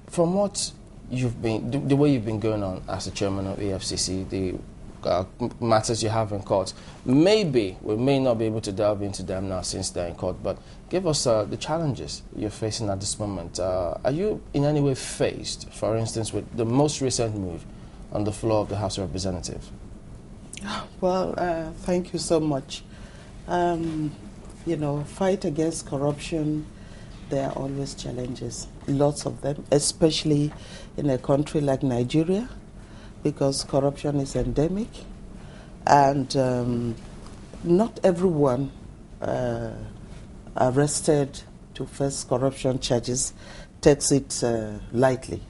From what you've been, the way you've been going on as the chairman of AFCC, the matters you have in court, maybe we may not be able to delve into them now since they're in court, but give us the challenges you're facing at this moment. Are you in any way faced, for instance, with the most recent move on the floor of the House of Representatives? Well, thank you so much. You know, fight against corruption, there are always challenges, lots of them, especially in a country like Nigeria, because corruption is endemic, and not everyone arrested to face corruption charges takes it lightly.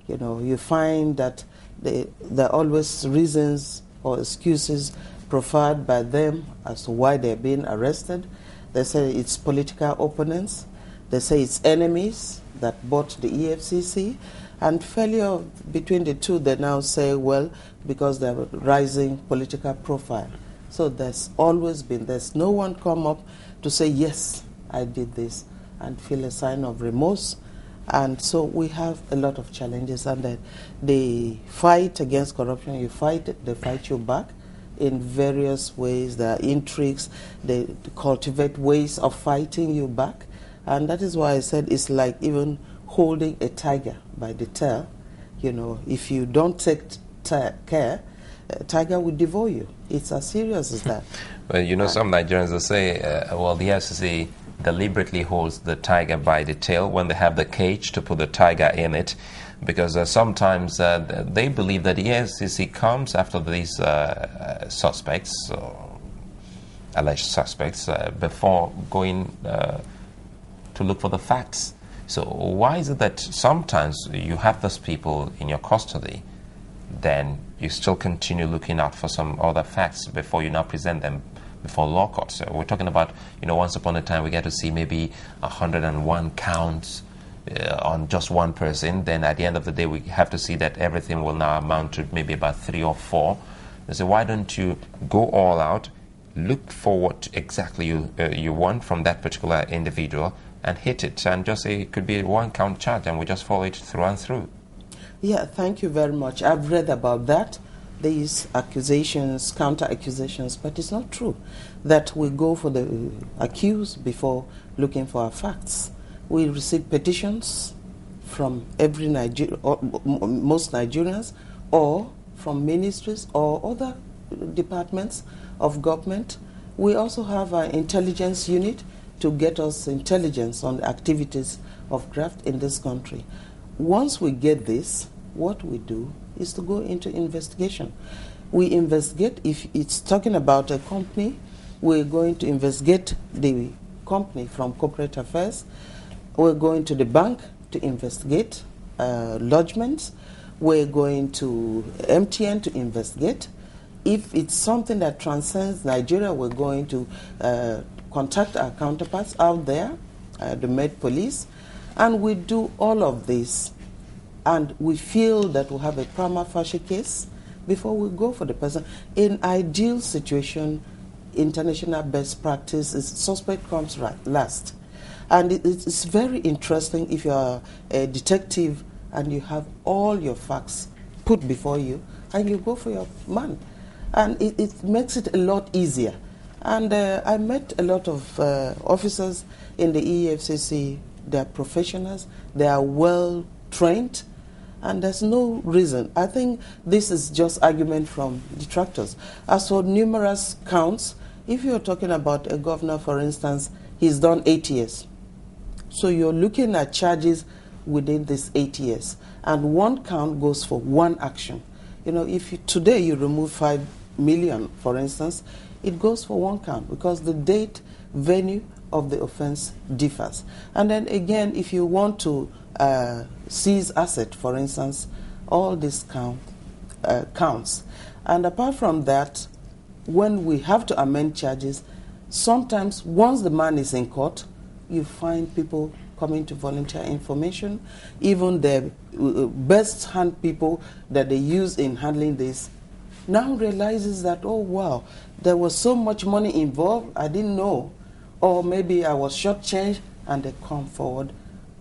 You know, you find that there are always reasons or excuses proffered by them as to why they're being arrested. They say it's political opponents. They say it's enemies that bought the EFCC. And failure between the two, they now say, well, because they're rising political profile. So there's always been, there's no one come up to say, yes, I did this, and feel a sign of remorse. And so we have a lot of challenges, and the fight against corruption, you fight it, they fight you back in various ways. There are intrigues, they cultivate ways of fighting you back. And that is why I said it's like even holding a tiger by the tail. You know, if you don't take care, a tiger will devour you. It's as serious as that. Well, you know, some Nigerians will say, well, the FCC deliberately holds the tiger by the tail when they have the cage to put the tiger in it, because sometimes they believe that the FCC comes after these suspects, alleged suspects, before going to look for the facts. So why is it that sometimes you have those people in your custody, then you still continue looking out for some other facts before you now present them before law courts? So we're talking about, you know, once upon a time we get to see maybe 101 counts on just one person. Then at the end of the day we have to see that everything will now amount to maybe about 3 or 4. So why don't you go all out, look for what exactly you want from that particular individual, and hit it, and just say it could be 1 count charge, and we just follow it through and through? Yeah, thank you very much. I've read about that, these accusations, counter accusations, but it's not true that we go for the accused before looking for our facts. We receive petitions from every most Nigerians, or from ministries or other departments of government. We also have our intelligence unit to get us intelligence on the activities of graft in this country. Once we get this, what we do is to go into investigation. We investigate. If it's talking about a company, we're going to investigate the company from corporate affairs. We're going to the bank to investigate lodgements. We're going to MTN to investigate. If it's something that transcends Nigeria, we're going to contact our counterparts out there, the Met Police, and we do all of this, and we feel that we have a prima facie case before we go for the person. In ideal situation, international best practice is suspect comes last. And it's very interesting if you're a detective and you have all your facts put before you and you go for your man. And it makes it a lot easier. And I met a lot of officers in the EFCC. They're professionals, they are well trained, and there's no reason. I think this is just argument from detractors. As for numerous counts, if you're talking about a governor, for instance, he's done 8 years. So you're looking at charges within this 8 years, and 1 count goes for 1 action. You know, if today you remove 5 million, for instance, it goes for 1 count because the date, venue of the offense differs. And then again, if you want to seize asset, for instance, all this counts. And apart from that, when we have to amend charges, sometimes once the man is in court, you find people coming to volunteer information. Even the best hand people that they use in handling this now realizes that, oh wow, there was so much money involved, I didn't know. Or maybe I was shortchanged, and they come forward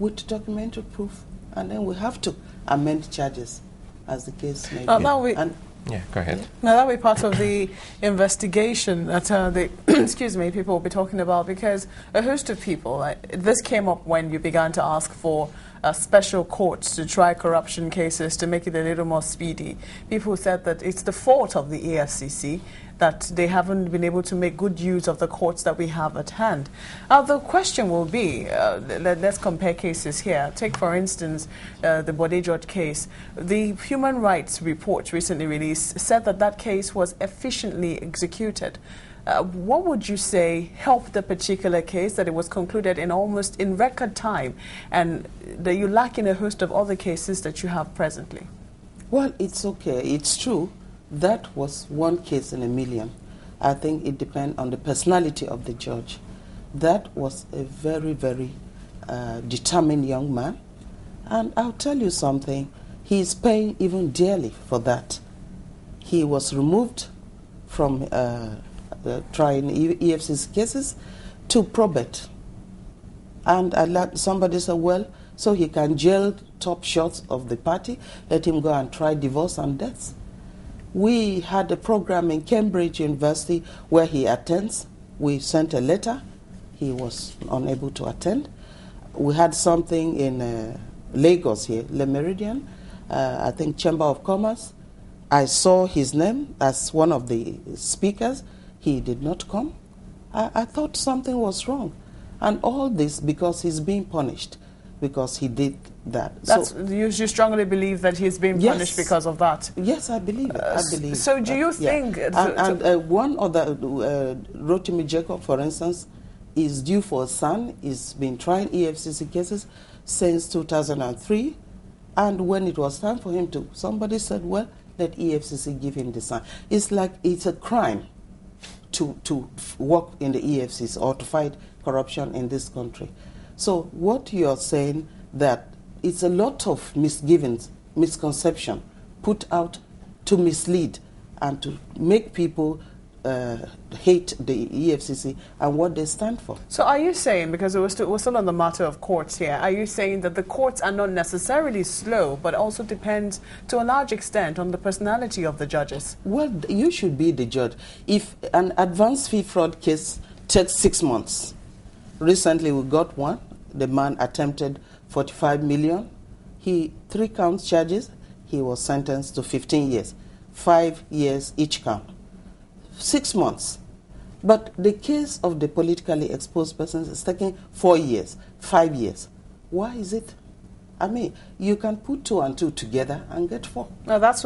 with documentary proof, and then we have to amend charges as the case may be. Yeah, go ahead. Now that will be part of the investigation that the excuse me, people will be talking about, because a host of people, this came up when you began to ask for special courts to try corruption cases to make it a little more speedy. People said that it's the fault of the EFCC that they haven't been able to make good use of the courts that we have at hand. The question will be, let's compare cases here. Take, for instance, the Bode George case. The Human Rights Report recently released said that that case was efficiently executed. What would you say helped the particular case, that it was concluded in almost in record time, and that you lack in a host of other cases that you have presently? Well, it's okay. It's true. That was one case in a million. I think it depends on the personality of the judge. That was a very, very determined young man. And I'll tell you something, he's paying even dearly for that. He was removed from trying EFCC cases to probate. And somebody said, well, so he can jail top shots of the party, let him go and try divorce and deaths. We had a program in Cambridge University where he attends. We sent a letter. He was unable to attend. We had something in Lagos here, Le Meridian, I think Chamber of Commerce. I saw his name as one of the speakers. He did not come. I thought something was wrong. And all this because he's being punished, because he did that. You strongly believe that he's being punished because of that? Yes, I believe it. I believe so do you think... Yeah. One other, Rotimi Jacob, for instance, is due for a son. He's been trying EFCC cases since 2003. And when it was time for him to, somebody said, well, let EFCC give him the son. It's like it's a crime to work in the EFCC or to fight corruption in this country. So what you're saying, that it's a lot of misgivings, misconception put out to mislead and to make people hate the EFCC and what they stand for. So are you saying, because we're still on the matter of courts here, are you saying that the courts are not necessarily slow, but also depends to a large extent on the personality of the judges? Well, you should be the judge. If an advance fee fraud case takes 6 months, recently we got one. The man attempted 45 million. 3 counts charges. He was sentenced to 15 years. 5 years each count. 6 months. But the case of the politically exposed persons is taking 4 years, 5 years. Why is it? I mean, you can put 2 and 2 together and get 4. No, that's